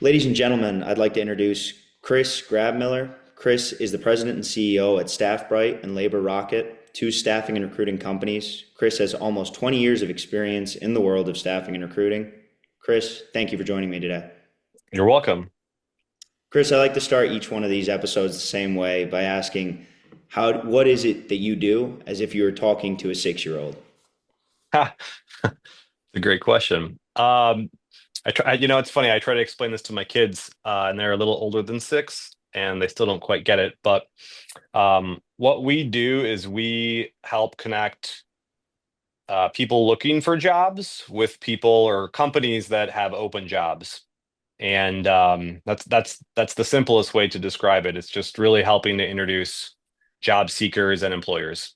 Ladies and gentlemen, I'd like to introduce Chris Grabmiller. Chris is the president and CEO at StaffBright and Labor Rocket, two staffing and recruiting companies. Chris has almost 20 years of experience in the world of staffing and recruiting. Chris, thank you for joining me today. You're welcome. Chris, I like to start each one of these episodes the same way by asking what is it that you do as if you were talking to a 6-year-old? Ha, it's a great question. It's funny. I try to explain this to my kids, and they're a little older than six, and they still don't quite get it. But what we do is we help connect people looking for jobs with people or companies that have open jobs. And that's the simplest way to describe it. It's just really helping to introduce job seekers and employers.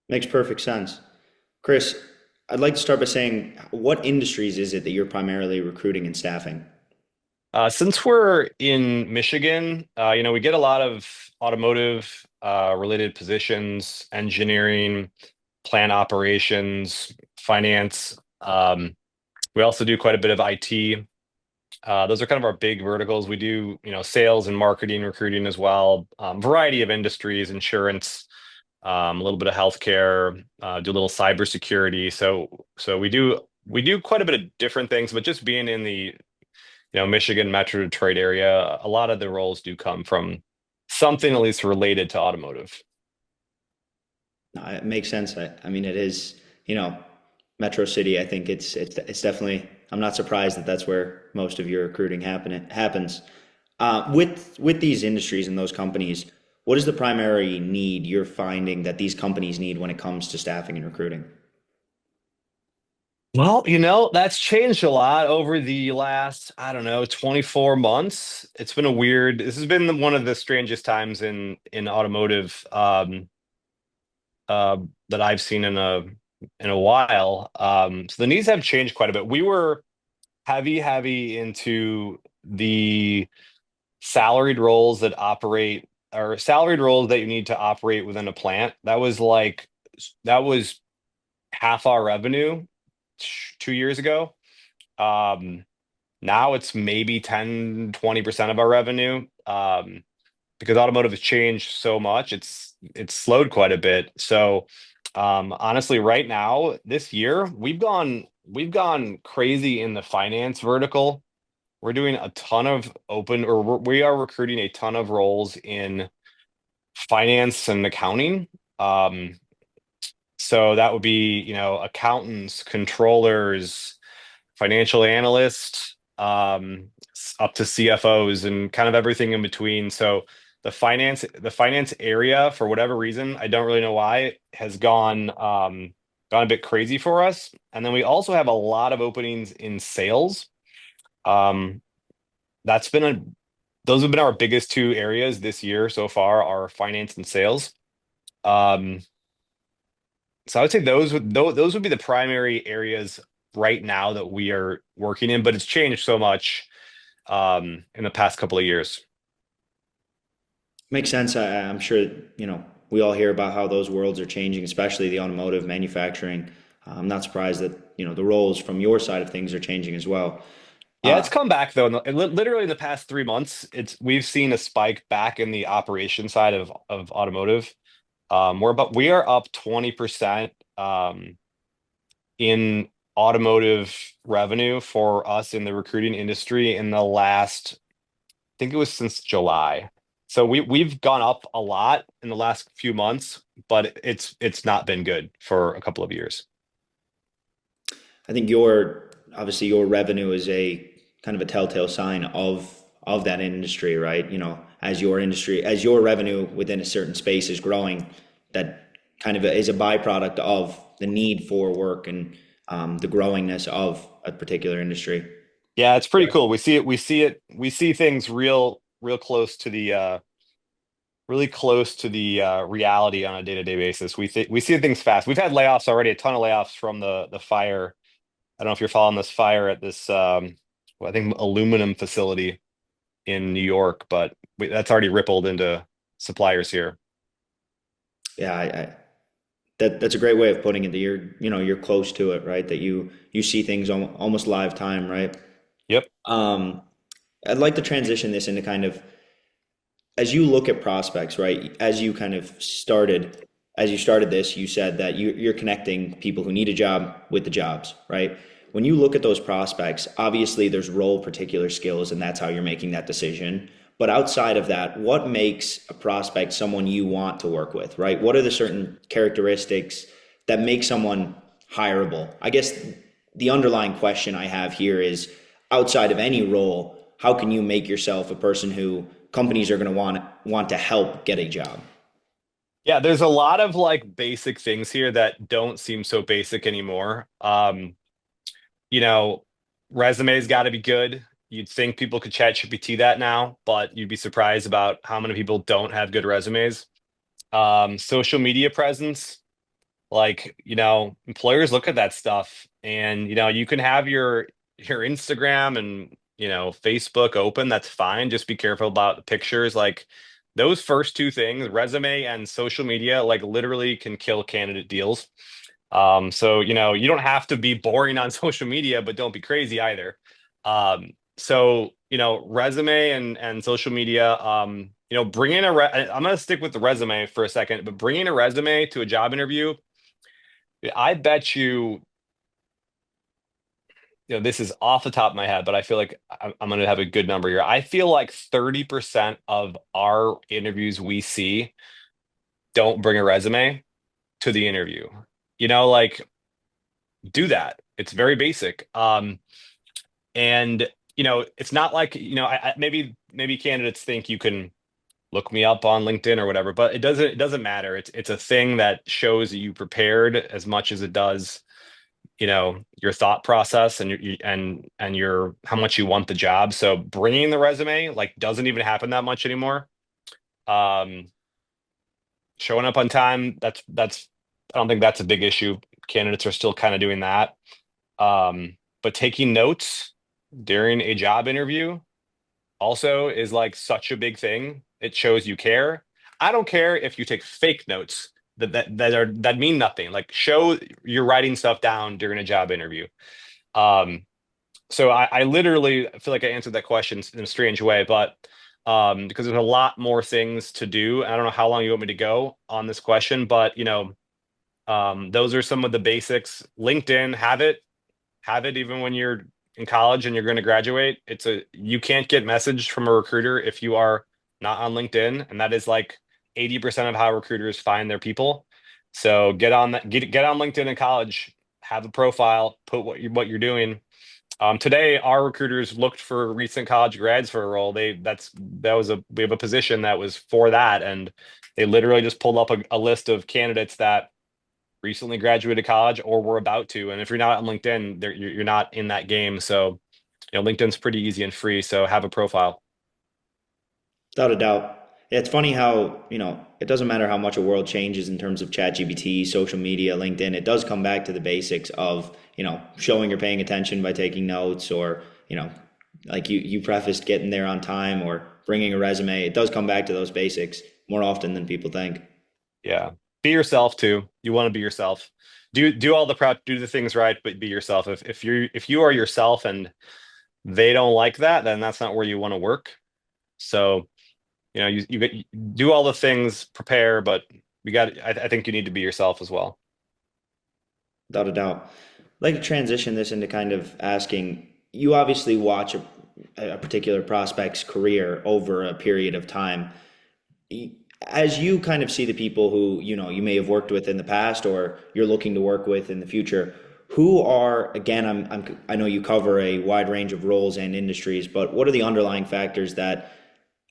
Makes perfect sense. Chris, I'd like to start by saying, what industries is it that you're primarily recruiting and staffing? Since we're in Michigan, we get a lot of automotive related positions, engineering, plant operations, finance. We also do quite a bit of IT. Those are kind of our big verticals. We do, sales and marketing, recruiting as well. Variety of industries, insurance, a little bit of healthcare, do a little cybersecurity. So we do quite a bit of different things, but just being in the Michigan, Metro Detroit area, a lot of the roles do come from something at least related to automotive. No, it makes sense. I mean, it is, Metro City. I think it's definitely. I'm not surprised that that's where most of your recruiting happens. With these industries and those companies, what is the primary need you're finding that these companies need when it comes to staffing and recruiting? Well, that's changed a lot over the last, I don't know, 24 months. This has been one of the strangest times in automotive that I've seen in a while. So the needs have changed quite a bit. We were heavy into the salaried roles that operate or salaried roles that you need to operate within a plant. That was half our revenue 2 years ago. Um, Now it's maybe 10-20% of our revenue. Because automotive has changed so much, it's slowed quite a bit. So honestly, right now, this year, we've gone crazy in the finance vertical. We're doing a ton of we are recruiting a ton of roles in finance and accounting. Um, so that would be, accountants, controllers, financial analysts, up to CFOs and kind of everything in between. So the finance area, for whatever reason, I don't really know why, has gone a bit crazy for us. And then we also have a lot of openings in sales. Um, that's been a Those have been our biggest two areas this year so far, are finance and sales. Um, so I would say those would be the primary areas right now that we are working in, but it's changed so much in the past couple of years. Makes sense. I'm sure, we all hear about how those worlds are changing, especially the automotive manufacturing. I'm not surprised that, the roles from your side of things are changing as well. Yeah, it's Uh, come back though. Literally in the past 3 months, it's we've seen a spike back in the operation side of automotive. We are up 20% in automotive revenue for us in the recruiting industry in the last, I think it was since July. So we've gone up a lot in the last few months, but it's not been good for a couple of years. I think obviously your revenue is a kind of a telltale sign of that industry, right? As your revenue within a certain space is growing, that kind of is a byproduct of the need for work and the growingness of a particular industry. Yeah, it's pretty cool. We see things real close to the really close to the reality on a day-to-day basis. We see things fast. We've had layoffs already, a ton of layoffs from the fire. I don't know if you're following this fire at this well, I think aluminum facility in New York, but that's already rippled into suppliers here. Yeah, that's a great way of putting it. That you're close to it, right? That you see things almost live time, right? Yep. Um, I'd like to transition this into kind of as you look at prospects, right? As you started this, you said that you're connecting people who need a job with the jobs, right? When you look at those prospects, obviously there's role particular skills, and that's how you're making that decision. But outside of that, what makes a prospect someone you want to work with, right? What are the certain characteristics that make someone hireable? I guess the underlying question I have here is outside of any role, how can you make yourself a person who companies are going to want to help get a job? Yeah, there's a lot of like basic things here that don't seem so basic anymore. You know, resume's got to be good. You'd think people could chat GPT that now, but you'd be surprised about how many people don't have good resumes. Social media presence, like, employers look at that stuff and, you can have your Instagram and, Facebook open, that's fine. Just be careful about the pictures. Like those first two things, resume and social media, like literally can kill candidate deals. So, you don't have to be boring on social media, but don't be crazy either. So, resume and social media, bring in I'm going to stick with the resume for a second, but bringing a resume to a job interview, I bet you, this is off the top of my head, but I feel like I'm going to have a good number here. I feel like 30% of our interviews we see don't bring a resume to the interview. Like do that. It's very basic. And it's not like, maybe candidates think you can look me up on LinkedIn or whatever, but it doesn't matter. It's a thing that shows that you prepared as much as it does, your thought process and your how much you want the job. So bringing the resume like doesn't even happen that much anymore. Um, Showing up on time, that's I don't think that's a big issue. Candidates are still kind of doing that. But taking notes during a job interview also is like such a big thing. It shows you care. I don't care if you take fake notes that mean nothing. Like show you're writing stuff down during a job interview. Um, so I literally feel like I answered that question in a strange way, but because there's a lot more things to do. I don't know how long you want me to go on this question, but those are some of the basics. LinkedIn, have it even when you're in college and you're going to graduate. You can't get messaged from a recruiter if you are not on LinkedIn, and that is like 80% of how recruiters find their people. So get on that, get on LinkedIn in college, have a profile, put what you're doing. Today, our recruiters looked for recent college grads for a role. We have a position that was for that, and they literally just pulled up a list of candidates that recently graduated college or were about to. And if you're not on LinkedIn, you're not in that game. So, LinkedIn's pretty easy and free. So have a profile. Without a doubt. Yeah, it's funny how, it doesn't matter how much a world changes in terms of ChatGPT, social media, LinkedIn, it does come back to the basics of, showing you're paying attention by taking notes or, like you prefaced getting there on time or bringing a resume. It does come back to those basics more often than people think. Yeah. Be yourself too. You want to be yourself. Do all the prep, do the things right, but be yourself. If you are yourself and they don't like that, then that's not where you want to work. So, you do all the things, prepare, but I think you need to be yourself as well. Without a doubt. I'd like to transition this into kind of asking, you obviously watch a particular prospect's career over a period of time. As you kind of see the people who, you may have worked with in the past or you're looking to work with in the future, who are, again, I know you cover a wide range of roles and industries, but what are the underlying factors that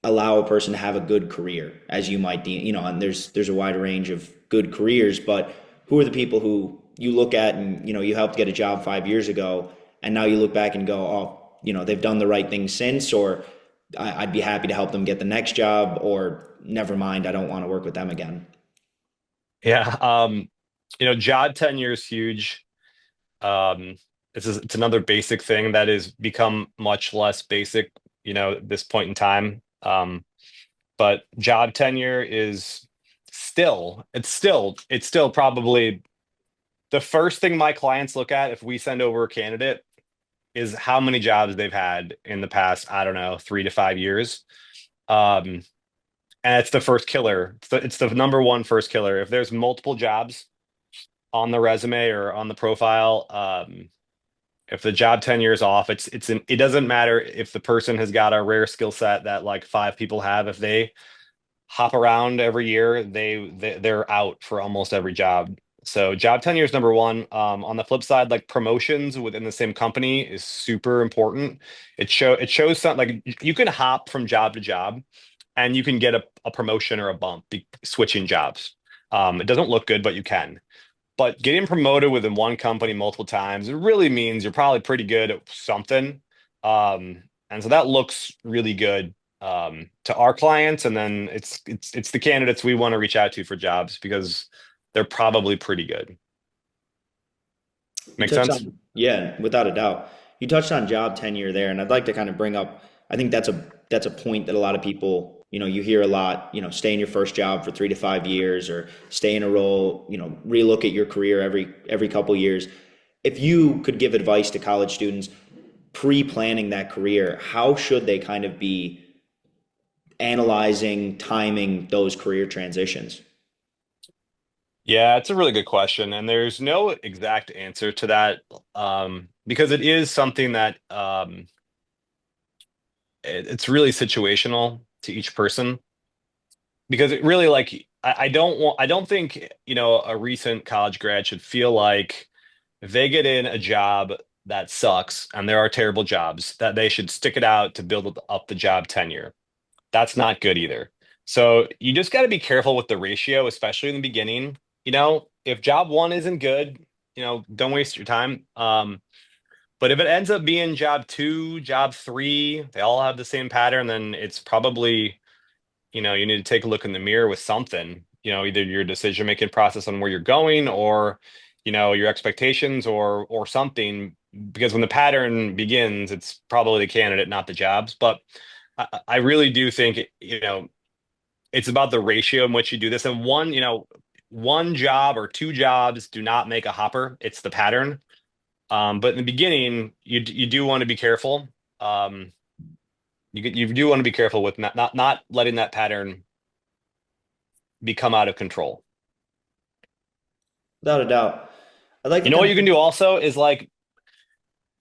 allow a person to have a good career as you might deem, and there's a wide range of good careers, but who are the people who you look at and, you helped get a job 5 years ago and now you look back and go, oh, they've done the right thing since, or I'd be happy to help them get the next job, or never mind, I don't want to work with them again. Yeah. Job tenure is huge. Um, it's another basic thing that has become much less basic, at this point in time. But job tenure is it's still probably the first thing my clients look at if we send over a candidate is how many jobs they've had in the past, I don't know, 3 to 5 years. Um, and it's the first killer. It's the number one first killer. If there's multiple jobs on the resume or on the profile, if the job tenure is off, it doesn't matter if the person has got a rare skill set that like five people have. If they hop around every year, they're out for almost every job. So job tenure is number one. On the flip side, like promotions within the same company is super important. It shows something like you can hop from job to job and you can get a promotion or a bump switching jobs. It doesn't look good, but you can. But getting promoted within one company multiple times, it really means you're probably pretty good at something. And so that looks really good to our clients. And then it's the candidates we want to reach out to for jobs because they're probably pretty good. You Make touched sense? on, yeah, without a doubt. You touched on job tenure there, and I'd like to kind of bring up, I think that's a point that a lot of people, you hear a lot, stay in your first job for 3 to 5 years or stay in a role, relook at your career every couple years. If you could give advice to college students pre-planning that career, how should they kind of be analyzing, timing those career transitions? Yeah, it's a really good question. And there's no exact answer to that because it is something that it's really situational to each person. Because it really like I don't think a recent college grad should feel like if they get in a job that sucks and there are terrible jobs that they should stick it out to build up the job tenure. That's not good either. So you just got to be careful with the ratio, especially in the beginning. If job one isn't good, don't waste your time. But if it ends up being job two, job three, they all have the same pattern, then it's probably you need to take a look in the mirror with something, either your decision making process on where you're going or, your expectations or something. Because when the pattern begins, it's probably the candidate, not the jobs. But I really do think, it's about the ratio in which you do this. And one job or two jobs do not make a hopper. It's the pattern. But in the beginning, you do want to be careful. Um, you do want to be careful with not letting that pattern become out of control. Without a doubt. I'd like to You know what kind you can of, do also is like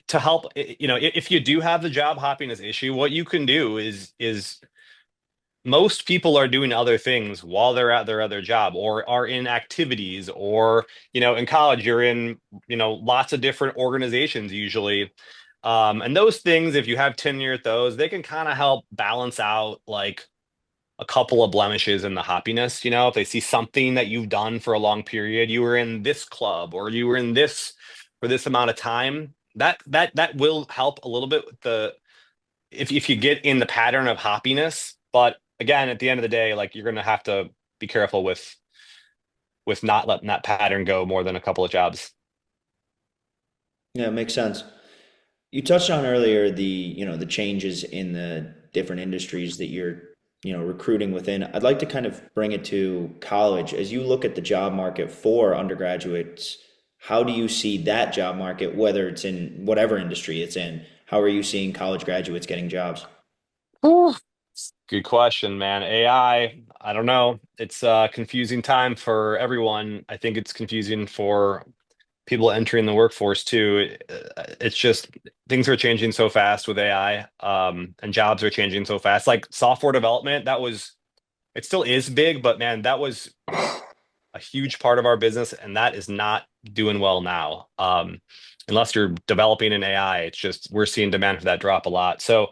to help, if you do have the job hopping as issue, what you can do is most people are doing other things while they're at their other job or are in activities or, in college you're in, lots of different organizations usually. And those things, if you have tenure at those, they can kind of help balance out like a couple of blemishes in the happiness. If they see something that you've done for a long period, you were in this club or you were in this for this amount of time, that will help a little bit with the if you get in the pattern of happiness. But again, at the end of the day, like you're gonna have to be careful with not letting that pattern go more than a couple of jobs. yeah, it makes sense. You touched on earlier the changes in the different industries that you're, recruiting within. I'd like to kind of bring it to college. As you look at the job market for undergraduates, how do you see that job market, whether it's in whatever industry it's in? How are you seeing college graduates getting jobs? Whew. Good question, man. I don't know. It's a confusing time for everyone. I think it's confusing for people entering the workforce too. It's just things are changing so fast with AI, and jobs are changing so fast. Like software development, it still is big, but man, that was a huge part of our business, and that is not doing well now. Unless you're developing an AI, it's just we're seeing demand for that drop a lot. So,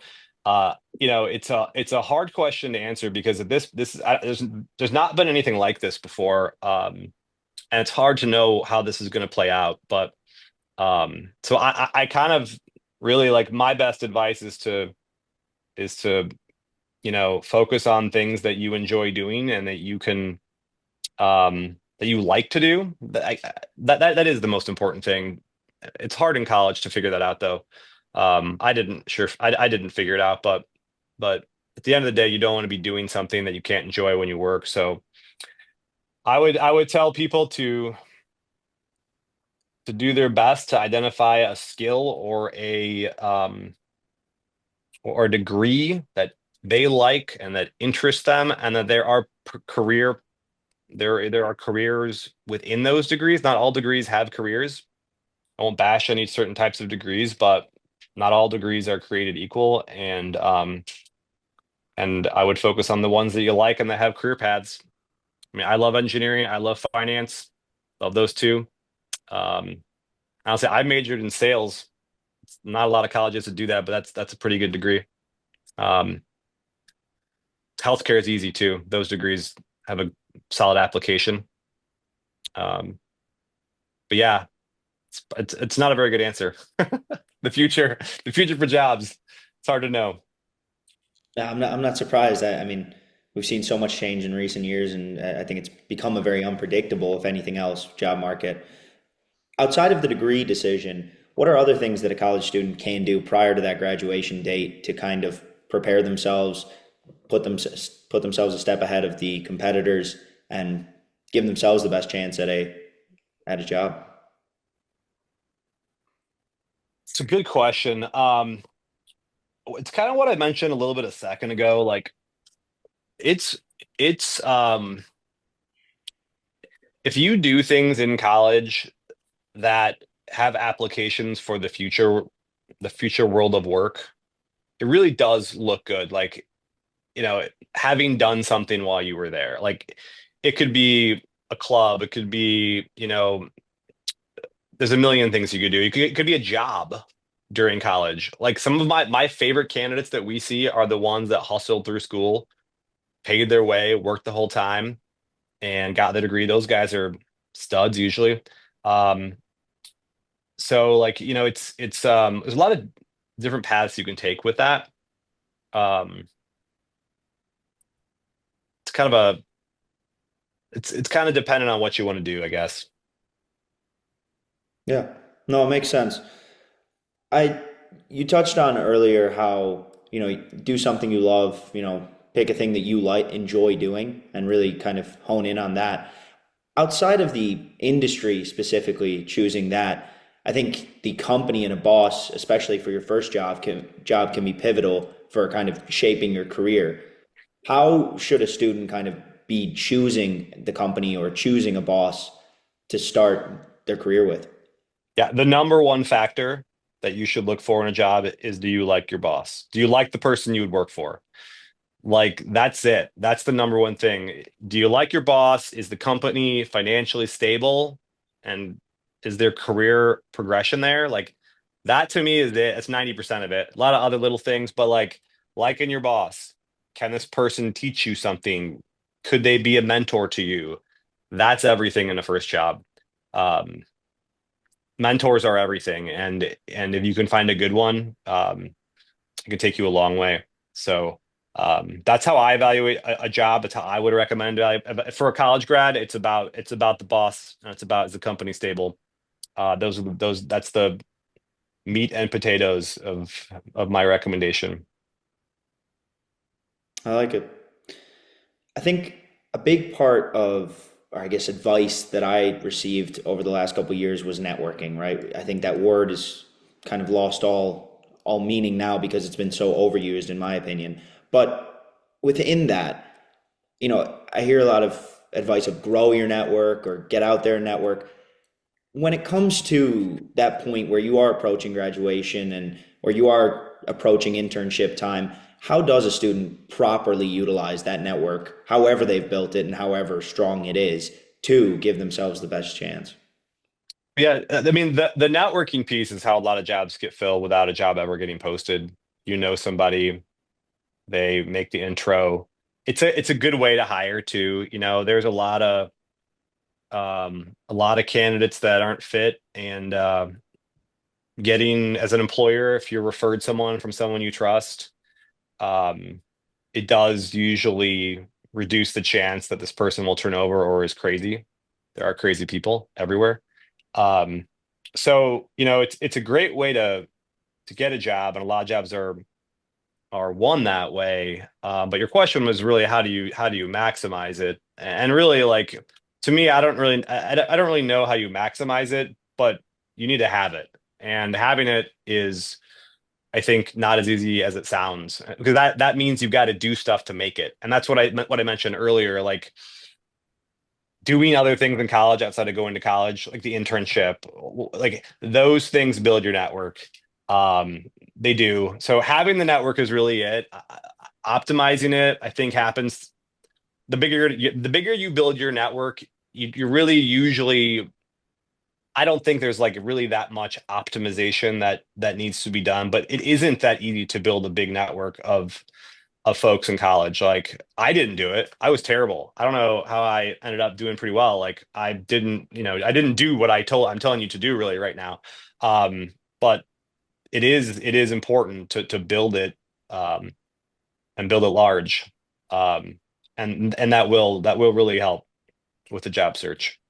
it's a hard question to answer because of there's not been anything like this before, and it's hard to know how this is going to play out. But so I kind of really like my best advice is to focus on things that you enjoy doing and that you like to do. That is the most important thing. It's hard in college to figure that out, though. I didn't figure it out, but at the end of the day, you don't want to be doing something that you can't enjoy when you work. So I would tell people to to do their best to identify a skill or a degree that they like and that interests them, and that there are careers within those degrees. Not all degrees have careers. I won't bash any certain types of degrees, but not all degrees are created equal. And I would focus on the ones that you like and that have career paths. I mean, I love engineering, I love finance, love those two. Um, Honestly, I majored in sales. Not a lot of colleges that do that, but that's a pretty good degree. Um, Healthcare is easy too. Those degrees have a solid application. Um, but yeah, it's not a very good answer. The future, the future for jobs, it's hard to know. Yeah, I'm not surprised. I mean, we've seen so much change in recent years, and I think it's become a very unpredictable, if anything else, job market. Outside of the degree decision, what are other things that a college student can do prior to that graduation date to kind of prepare themselves, put themselves a step ahead of the competitors, and give themselves the best chance at a job? It's a good question. It's kind of what I mentioned a little bit a second ago. Like it's it's if you do things in college that have applications for the future world of work, it really does look good. Like, having done something while you were there. Like it could be a club, it could be, there's a million things you could do. It could be a job during college. Like some of my favorite candidates that we see are the ones that hustled through school, paid their way, worked the whole time, and got the degree. Those guys are studs usually. Um, so like, there's a lot of different paths you can take with that. Um, it's kind of a it's kind of dependent on what you want to do, I guess. Yeah, no, it makes sense. I You touched on earlier how, do something you love, pick a thing that you like enjoy doing and really kind of hone in on that. Outside of the industry specifically choosing that, I think the company and a boss, especially for your first job can be pivotal for kind of shaping your career. How should a student kind of be choosing the company or choosing a boss to start their career with? Yeah, the number one factor that you should look for in a job is, do you like your boss? Do you like the person you would work for? Like that's it. That's the number one thing. Do you like your boss? Is the company financially stable? And is there career progression there? Like that to me is it. It's 90% of it. A lot of other little things, but like liking your boss. Can this person teach you something? Could they be a mentor to you? That's everything in the first job. Um, Mentors are everything, and if you can find a good one, it can take you a long way. So that's how I evaluate a job. It's how I would recommend for a college grad. It's about the boss, and it's about, is the company stable. Those that's the meat and potatoes of my recommendation. I like it. I think a big part of, or I guess, advice that I received over the last couple of years was networking, right? I think that word is kind of lost all meaning now because it's been so overused, in my opinion. But within that, I hear a lot of advice of grow your network or get out there and network. When it comes to that point where you are approaching graduation and or you are approaching internship time, how does a student properly utilize that network, however they've built it and however strong it is, to give themselves the best chance? Yeah, I mean the networking piece is how a lot of jobs get filled without a job ever getting posted. You know somebody, they make the intro. It's a good way to hire too. There's a lot of candidates that aren't fit, and getting as an employer, if you're referred someone from someone you trust, um, it does usually reduce the chance that this person will turn over or is crazy. There are crazy people everywhere. Um, so it's a great way to get a job, and a lot of jobs are won that way. But your question was really, how do you maximize it? And really, like, to me, I don't really know how you maximize it, but you need to have it. And having it is, I think, not as easy as it sounds, because that means you've got to do stuff to make it. And that's what I mentioned earlier, like doing other things in college outside of going to college, like the internship, like those things build your network. Um, they do. So having the network is really it. Optimizing it, I think, happens the bigger you build your network, you really usually, I don't think there's like really that much optimization that needs to be done, but it isn't that easy to build a big network of folks in college. Like I didn't do it. I was terrible. I don't know how I ended up doing pretty well. Like I didn't do what I'm telling you to do really right now. But it is important to build it, um, and build it large. Um, and that will really help with the job search.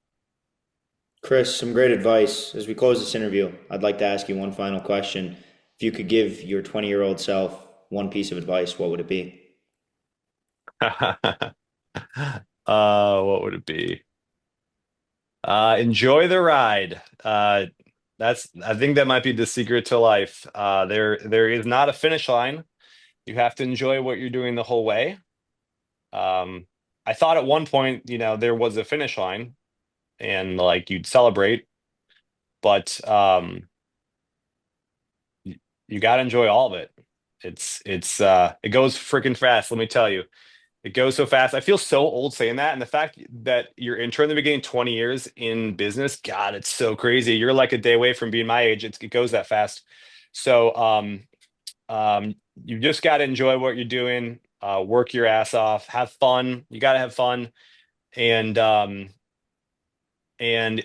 Chris, some great advice. As we close this interview, I'd like to ask you one final question. If you could give your 20-year-old self one piece of advice, what would it be? What would it be? Enjoy the ride. I think that might be the secret to life. There is not a finish line. You have to enjoy what you're doing the whole way. Um, I thought at one point, there was a finish line and like you'd celebrate, but you got to enjoy all of it. It goes freaking fast, let me tell you. It goes so fast. I feel so old saying that. And the fact that you're intern in the beginning, 20 years in business, God, it's so crazy. You're like a day away from being my age. It goes that fast. So you just got to enjoy what you're doing, work your ass off, have fun. You got to have fun and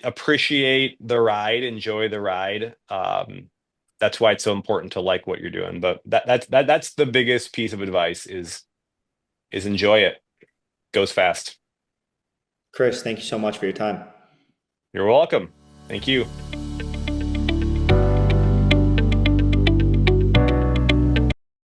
appreciate the ride, enjoy the ride. That's why it's so important to like what you're doing. But that's the biggest piece of advice is enjoy it. Goes fast. Chris, thank you so much for your time. You're welcome. Thank you.